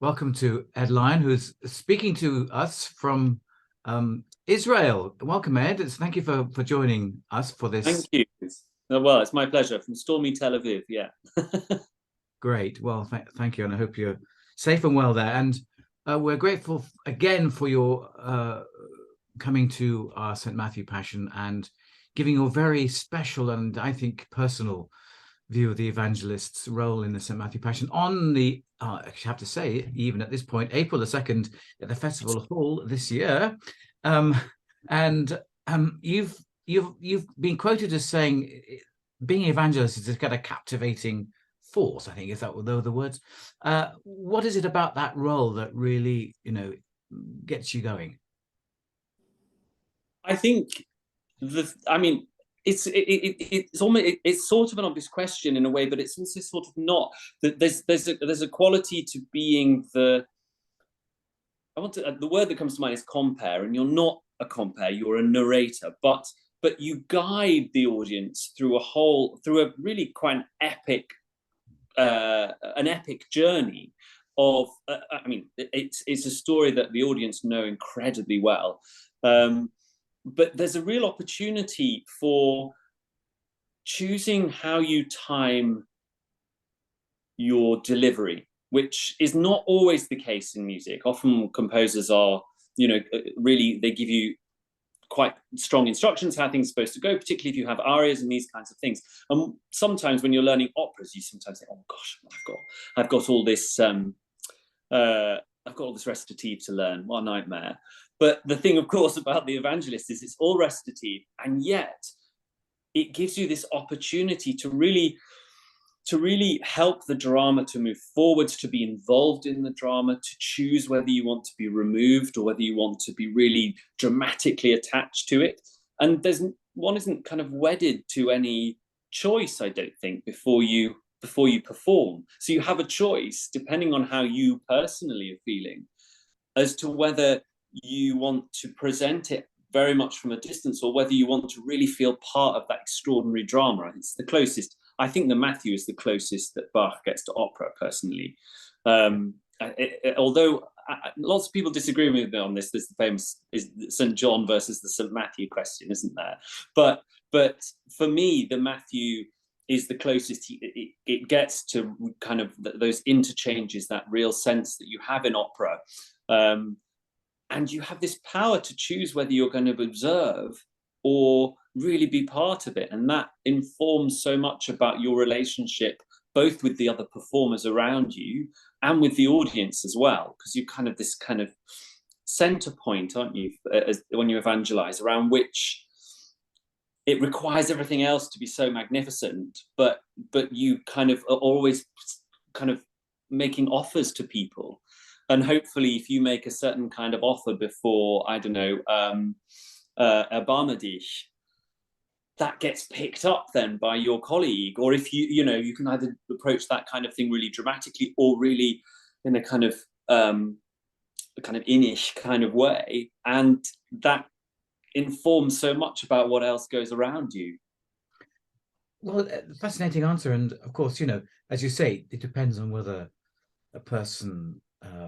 Welcome to Ed Lyon, who's speaking to us from Israel. Welcome, Ed. Thank you for joining us for this. Thank you. Well, it's my pleasure from stormy Tel Aviv. Yeah. Great. Well, thank you, and I hope you're safe and well there. And we're grateful again for your coming to our St. Matthew Passion and giving your very special and I think personal view of the Evangelist's role in the St. Matthew Passion on the, I have to say, even at this point, April the 2nd at the Festival Hall this year. You've been quoted as saying being an evangelist is a captivating force, I think, is that the words? What is it about that role that really, gets you going? I think it's almost it's sort of an obvious question in a way, but it's also sort of not. There's a quality to being the word that comes to mind is compere, and you're not a compere, you're a narrator, but you guide the audience through a really quite an epic journey of it's a story that the audience know incredibly well, but there's a real opportunity for choosing how you time your delivery, which is not always the case in music. Often composers are, really, they give you quite strong instructions how things are supposed to go, particularly if you have arias and these kinds of things. And sometimes when you're learning operas, you sometimes think, oh gosh, I've got all this recitative to learn. What a nightmare. But the thing, of course, about the Evangelist is it's all recitative, and yet it gives you this opportunity to really help the drama to move forwards, to be involved in the drama, to choose whether you want to be removed or whether you want to be really dramatically attached to it. And one isn't kind of wedded to any choice, I don't think, before you perform. So you have a choice, depending on how you personally are feeling, as to whether you want to present it very much from a distance or whether you want to really feel part of that extraordinary drama. It's the closest. I think the Matthew is the closest that Bach gets to opera, personally. Although lots of people disagree with me on this. There's the famous St. John versus the St. Matthew question, isn't there? But for me, the Matthew is the closest. It gets to kind of those interchanges, that real sense that you have in opera. And you have this power to choose whether you're going to observe or really be part of it. And that informs so much about your relationship, both with the other performers around you and with the audience as well, because you're kind of this kind of center point, aren't you, when you evangelize, around which it requires everything else to be so magnificent, but you kind of are always kind of making offers to people. And hopefully, if you make a certain kind of offer before, I don't know, Erbarme dich, that gets picked up then by your colleague. Or if you can either approach that kind of thing really dramatically or really in a kind of innish kind of way, and that informs so much about what else goes around you. Well, fascinating answer. And of course, as you say, it depends on whether a person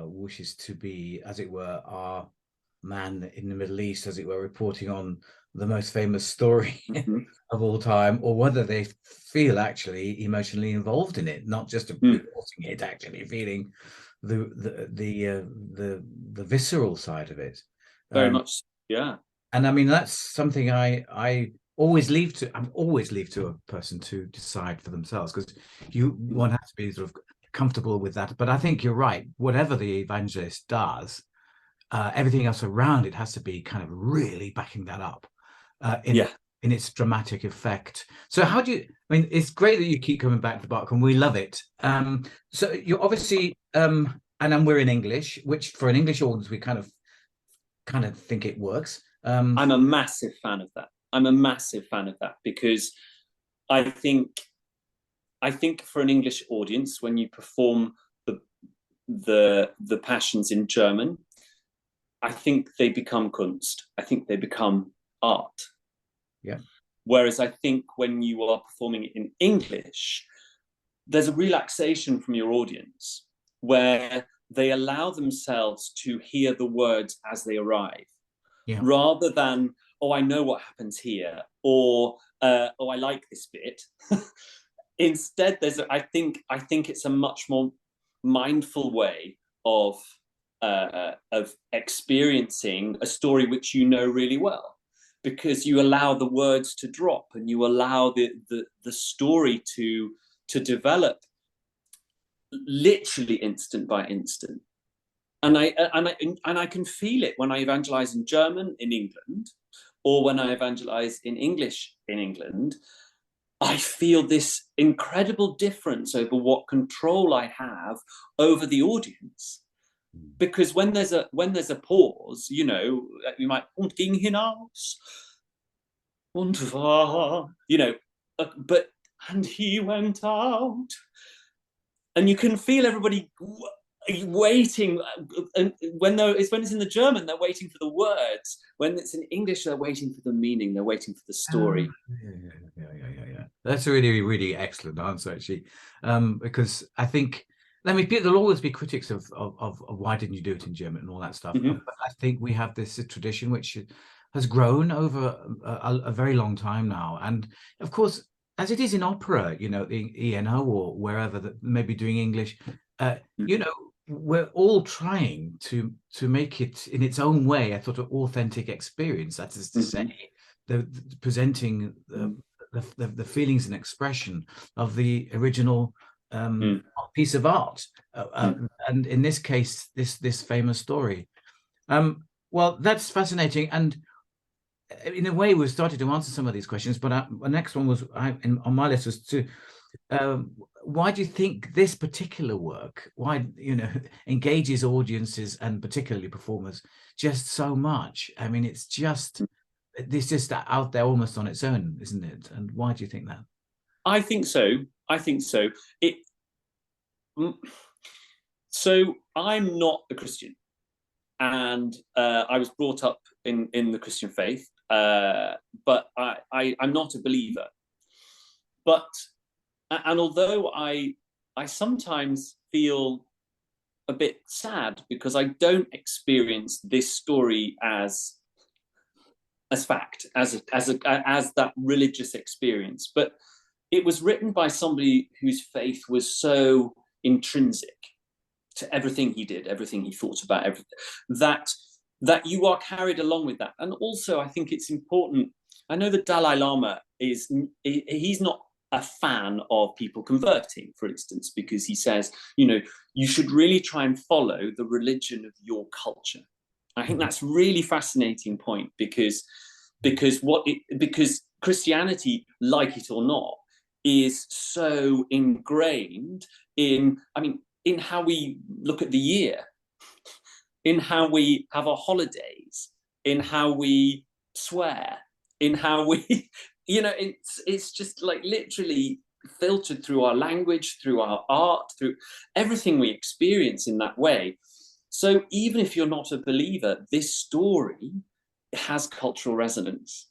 wishes to be, as it were, our man in the Middle East, as it were, reporting on the most famous story of all time, or whether they feel actually emotionally involved in it, not just reporting it, actually feeling the visceral side of it. Very much, yeah. And I mean, that's something I always leave to. I'm always leave to a person to decide for themselves, because one has to be sort of comfortable with that. But I think you're right. Whatever the evangelist does, everything else around it has to be kind of really backing that up in its dramatic effect. So how do you, I mean, it's great that you keep coming back to Bach, and we love it. So you're obviously, and then we're in English, which for an English audience, we kind of think it works. I'm a massive fan of that. Because I think for an English audience, when you perform the passions in German, I think they become Kunst. I think they become art. Yeah. Whereas I think when you are performing it in English, there's a relaxation from your audience where they allow themselves to hear the words as they arrive, Yeah. rather than, oh, I know what happens here, or oh, I like this bit. Instead, I think it's a much more mindful way of experiencing a story which you know really well, because you allow the words to drop and you allow the story to develop literally instant by instant. And I can feel it when I evangelize in German in England, or when I evangelize in English in England. I feel this incredible difference over what control I have over the audience. Because when there's a pause, you know, you might und ging hinaus und war, you know, but and he went out, and you can feel everybody waiting. And when it's in the German, they're waiting for the words. When it's in English, they're waiting for the meaning. They're waiting for the story. Yeah. That's a really, really excellent answer, actually, because I think, I mean, there'll always be critics of why didn't you do it in German and all that stuff. Mm-hmm. But I think we have this tradition which has grown over a very long time now, and of course, as it is in opera, you know, the ENO or wherever that may be doing English, you know, we're all trying to make it in its own way a sort of authentic experience. That is to say, the presenting the feelings and expression of the original piece of art, and in this case, this famous story. Well, that's fascinating, and in a way, we've started to answer some of these questions. But the next one was on my list was to. Why do you think this particular work, why, you know, engages audiences and particularly performers just so much? I mean, it's just out there almost on its own, isn't it? And why do you think that? I think so. So I'm not a Christian, and I was brought up in the Christian faith, but I'm not a believer. And although I sometimes feel a bit sad because I don't experience this story as fact, as that religious experience, but it was written by somebody whose faith was so intrinsic to everything he did, everything he thought about, everything that you are carried along with that. And also, I think it's important. I know the Dalai Lama he's not a fan of people converting, for instance, because he says, you know, you should really try and follow the religion of your culture. I think that's really fascinating point, because Christianity, like it or not, is so ingrained in how we look at the year, in how we have our holidays, in how we swear, in how we you know, it's just like literally filtered through our language, through our art, through everything we experience in that way. So even if you're not a believer, this story has cultural resonance.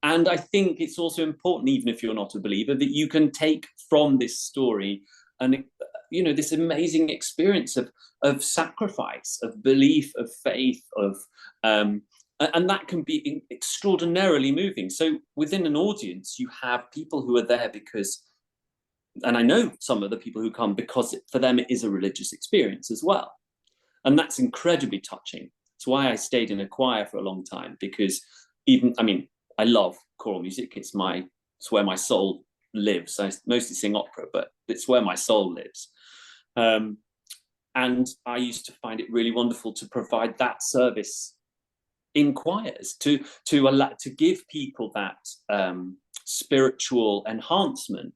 And I think it's also important, even if you're not a believer, that you can take from this story and, you know, this amazing experience of sacrifice, of belief, of faith, of and that can be extraordinarily moving. So within an audience, you have people who are there because, and I know some of the people who come because for them it is a religious experience as well. And that's incredibly touching. It's why I stayed in a choir for a long time, because I love choral music. It's where my soul lives. I mostly sing opera, but it's where my soul lives. And I used to find it really wonderful to provide that service in choirs, to give people that spiritual enhancement.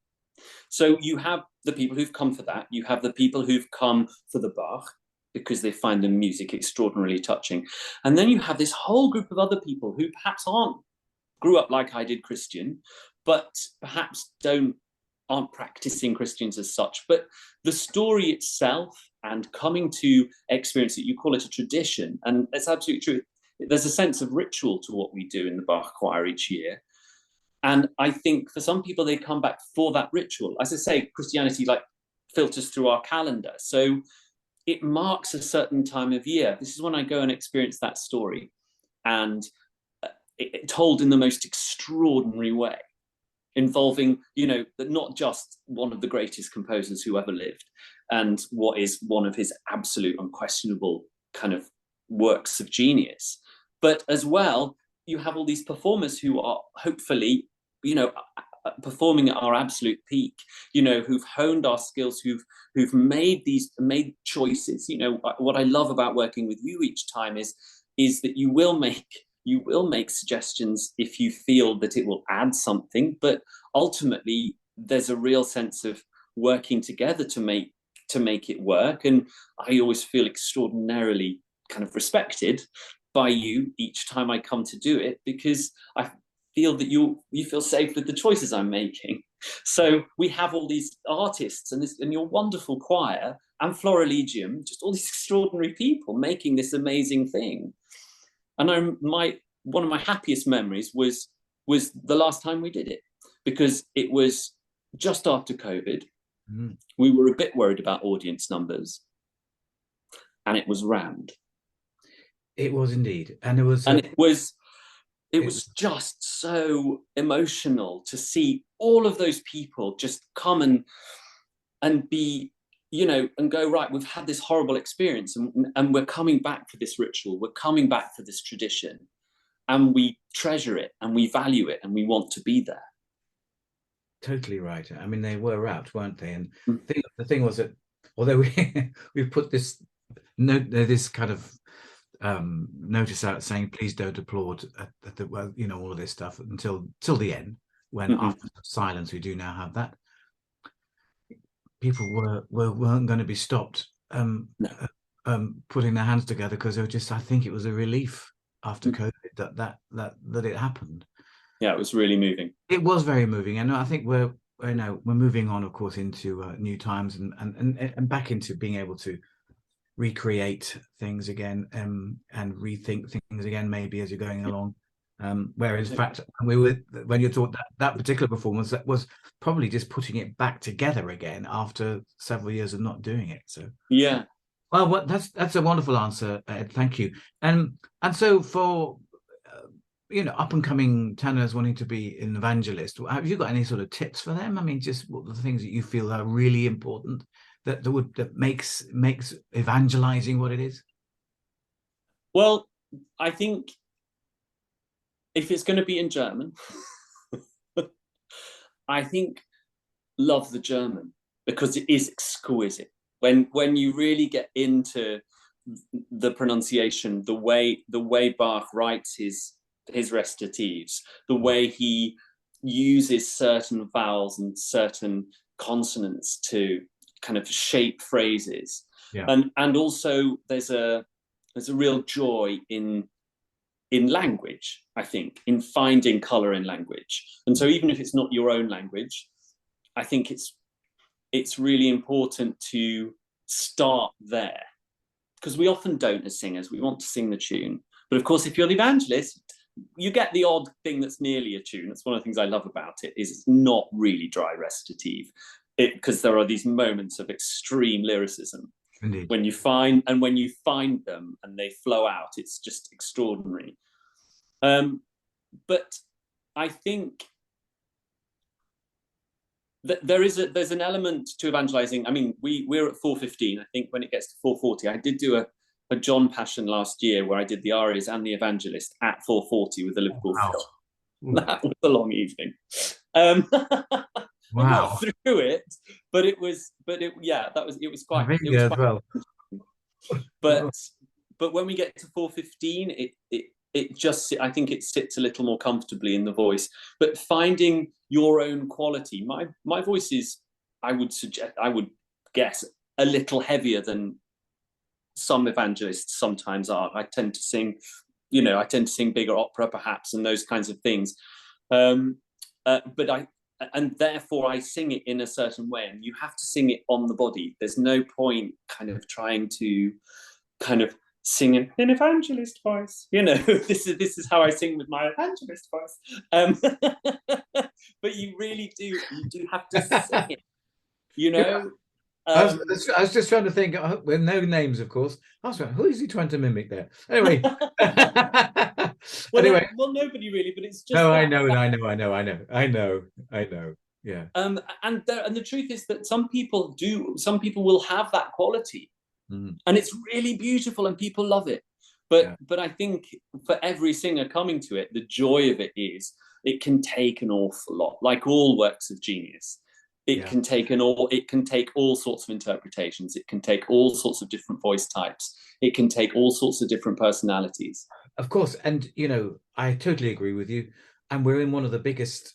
So you have the people who've come for that. You have the people who've come for the Bach because they find the music extraordinarily touching. And then you have this whole group of other people who perhaps grew up like I did Christian, but perhaps aren't practicing Christians as such. But the story itself and coming to experience it, you call it a tradition, and it's absolutely true. There's a sense of ritual to what we do in the Bach choir each year. And I think for some people, they come back for that ritual. As I say, Christianity like filters through our calendar. So it marks a certain time of year. This is when I go and experience that story, and it told in the most extraordinary way, involving, you know, not just one of the greatest composers who ever lived, and what is one of his absolute unquestionable kind of works of genius, but as well, you have all these performers who are hopefully, you know, performing at our absolute peak, you know, who've honed our skills, who've made choices. You know, what I love about working with you each time is that you will make suggestions if you feel that it will add something, but ultimately there's a real sense of working together to make it work. And I always feel extraordinarily kind of respected by you each time I come to do it, because I feel that you feel safe with the choices I'm making. So we have all these artists and your wonderful choir and Florilegium, just all these extraordinary people making this amazing thing. And one of my happiest memories was the last time we did it, because it was just after COVID. Mm. We were a bit worried about audience numbers, and it was rammed. It was indeed, and it was just so emotional to see all of those people just come and be, you know, and go, right, we've had this horrible experience, and we're coming back for this ritual, we're coming back for this tradition, and we treasure it and we value it and we want to be there. Totally right. I mean, they were wrapped, weren't they? And the thing was that although we put this kind of notice out saying please don't applaud at the, well, you know, all of this stuff till the end, when after silence we do now have that, people weren't going to be stopped putting their hands together, because they were just, I think it was a relief after COVID that it happened. Yeah, it was really moving. It was very moving, and I think we're moving on, of course, into new times and back into being able to recreate things again, and rethink things again, maybe as you're going along. Whereas, in fact, when you thought that particular performance, that was probably just putting it back together again after several years of not doing it. So yeah, well, that's a wonderful answer, Ed. Thank you. And so for you know, up and coming tenors wanting to be an evangelist, have you got any sort of tips for them? I mean, just what are the things that you feel are really important that makes evangelizing what it is? Well, I think if it's going to be in German, I think love the German, because it is exquisite. When you really get into the pronunciation, the way Bach writes his recitatives, the way he uses certain vowels and certain consonants to kind of shape phrases, and also there's a real joy in language, I think, in finding color in language. And so even if it's not your own language, I think it's really important to start there, because we often don't, as singers, we want to sing the tune, but of course if you're the evangelist, you get the odd thing that's nearly a tune. That's one of the things I love about it, is it's not really dry recitative, because there are these moments of extreme lyricism. Indeed. When you find them and they flow out, it's just extraordinary. But I think that there's an element to evangelizing. I mean, we're at 4:15. I think when it gets to 4:40, I did do a John Passion last year where I did the arias and the Evangelist at 4:40 with the Liverpool Phil. That was a long evening. I got through it, but it was quite. But when we get to 4:15, it just, I think it sits a little more comfortably in the voice. But finding your own quality, my voice is, I would guess, a little heavier than some evangelists sometimes are. I tend to sing bigger opera perhaps, and those kinds of things. And therefore I sing it in a certain way, and you have to sing it on the body. There's no point kind of trying to kind of sing in an evangelist voice. You know, this is how I sing with my evangelist voice. But you do have to sing it, you know. I was just trying to think, with no names, of course. I was like, who is he trying to mimic there? Anyway. Anyway. Well, nobody really, but it's just No, that. I know. Yeah. And the truth is that some people will have that quality, and it's really beautiful, and people love it. But I think for every singer coming to it, the joy of it is it can take an awful lot, like all works of genius. It can take all sorts of interpretations. It can take all sorts of different voice types. It can take all sorts of different personalities. Of course, and I totally agree with you. And we're in one of the biggest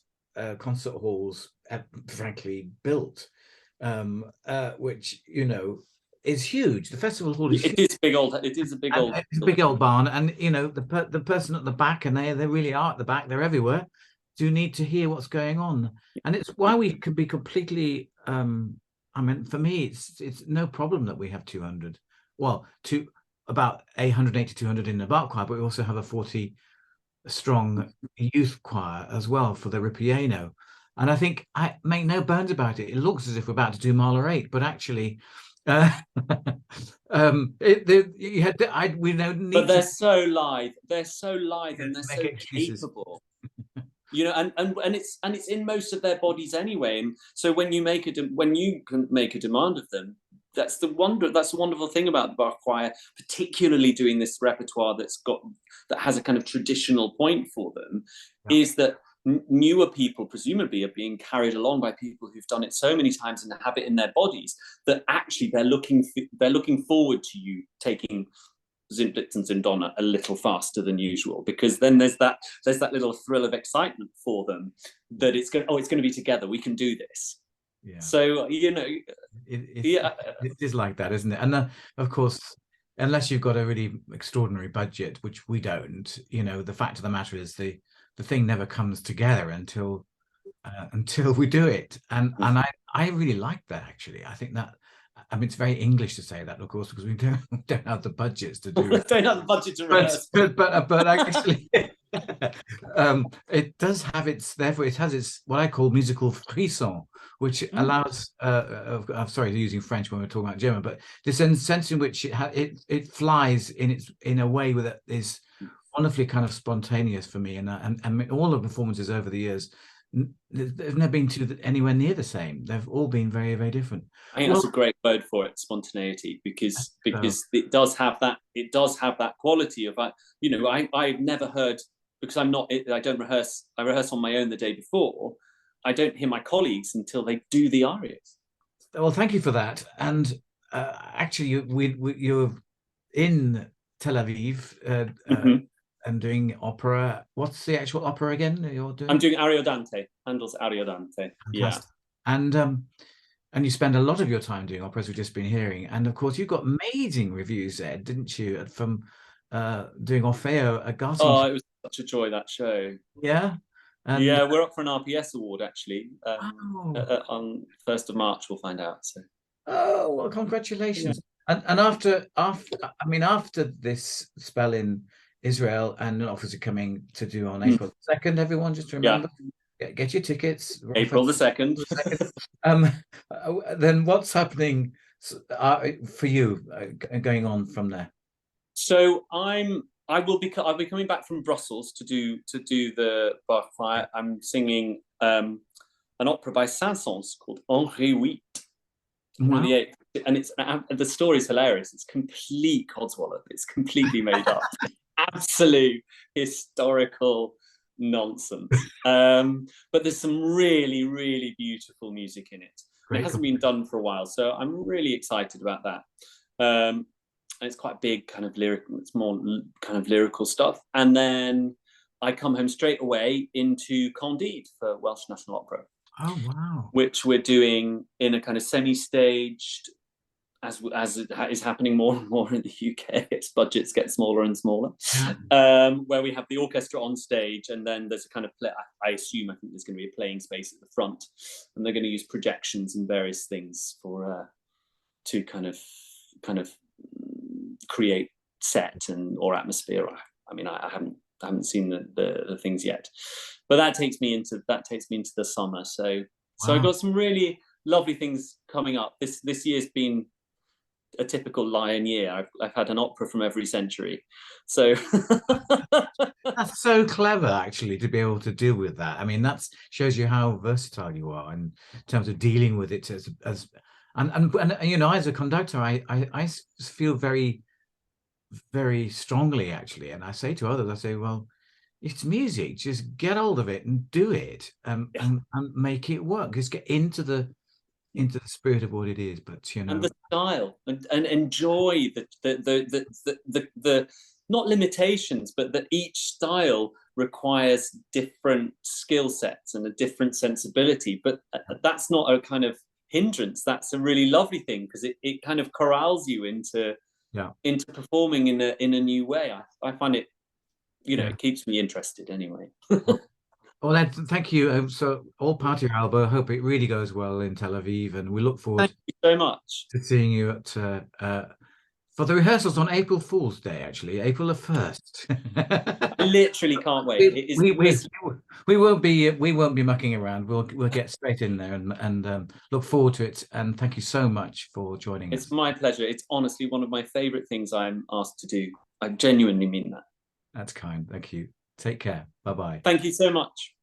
concert halls, frankly, built, which is huge. The festival hall is huge. It is big old. It is a big old. It's a big old barn, and the person at the back, and they really are at the back. They're everywhere. Do need to hear what's going on, and it's why we can be completely. I mean, for me, it's no problem that we have 200. Well, about 180, 200 in the bark choir, but we also have a 40-strong youth choir as well for the Ripieno. And I think, I make no bones about it, it looks as if we're about to do Mahler 8, but actually, we don't need. But they're so live. They're so live, and they're so excuses. capable. And it's in most of their bodies anyway. And so when you can make a demand of them, that's the wonderful thing about the Bach choir, particularly doing this repertoire that has a kind of traditional point for them, is that newer people presumably are being carried along by people who've done it so many times and have it in their bodies that actually they're looking forward to you taking Zimblitz and Zindona a little faster than usual, because then there's that little thrill of excitement for them that it's going to be together, we can do this. Yeah. So it is like that, isn't it? And of course, unless you've got a really extraordinary budget, which we don't, the fact of the matter is the thing never comes together until we do it. And I really like that, actually. I think that, I mean, it's very English to say that, of course, because we don't have the budgets to do it. Don't have the budget to rehearse. But actually, it does have therefore it has its what I call musical frisson, which allows. I'm sorry, using French when we're talking about German, but this sense in which it flies in a way that is wonderfully kind of spontaneous for me, and all the performances over the years. They've never been anywhere near the same. They've all been very, very different. I think that's a great word for it, spontaneity, because it does have that quality of I've never heard, because I don't rehearse. I rehearse on my own the day before. I don't hear my colleagues until they do the arias. Well, thank you for that. And actually, you're in Tel Aviv. And doing opera. What's the actual opera again you're doing? I'm doing Ariodante, Handel's Ariodante. Yeah. And you spend a lot of your time doing opera, as we've just been hearing. And of course, you got amazing reviews, Ed, didn't you, from doing Orfeo at Garting? Oh, it was such a joy, that show. Yeah. Yeah, we're up for an RPS award, actually. On 1st of March, we'll find out. So. Oh, well, congratulations. Yeah. And after this spell in Israel, and obviously coming to do on April 2nd, everyone, just remember, get your tickets. April the 2nd. Then what's happening for you going on from there? So I'll be coming back from Brussels to do the Bach choir. I'm singing an opera by Saint-Saëns called Henri VIII. Wow. And the story's hilarious. It's complete codswallop. It's completely made up. Absolute historical nonsense. But there's some really, really beautiful music in it. It hasn't been done for a while, so I'm really excited about that. And it's quite big, kind of lyrical. It's more kind of lyrical stuff. And then I come home straight away into Candide for Welsh National Opera. Oh wow! Which we're doing in a kind of semi-staged, as it is happening more and more in the UK, its budgets get smaller and smaller, where we have the orchestra on stage, and then there's a kind of I think there's going to be a playing space at the front, and they're going to use projections and various things to kind of create set or atmosphere. I mean, I haven't seen the things yet, but that takes me into the summer. So I got some really lovely things coming up. This year's been a typical Lyon year. I've had an opera from every century, so That's so clever, actually, to be able to deal with that. I mean, that shows you how versatile you are in terms of dealing with it as and you know, as a conductor, I feel very, very strongly, actually, and I say to others, I say, well, it's music, just get hold of it and do it, and make it work. Just get into the spirit of what it is. But you know, and the style, and enjoy the not limitations, but that each style requires different skill sets and a different sensibility. But that's not a kind of hindrance. That's a really lovely thing, because it kind of corrals you into performing in a new way. I find it, you know, it keeps me interested anyway. Well, Ed, thank you. So, all part of your album. I hope it really goes well in Tel Aviv, and we look forward Thank you so much to seeing you at for the rehearsals on April Fool's Day. Actually, April the 1st. I literally can't wait. We won't be mucking around. We'll get straight in there and look forward to it. And thank you so much for joining us. It's my pleasure. It's honestly one of my favorite things I'm asked to do. I genuinely mean that. That's kind. Thank you. Take care. Bye-bye. Thank you so much.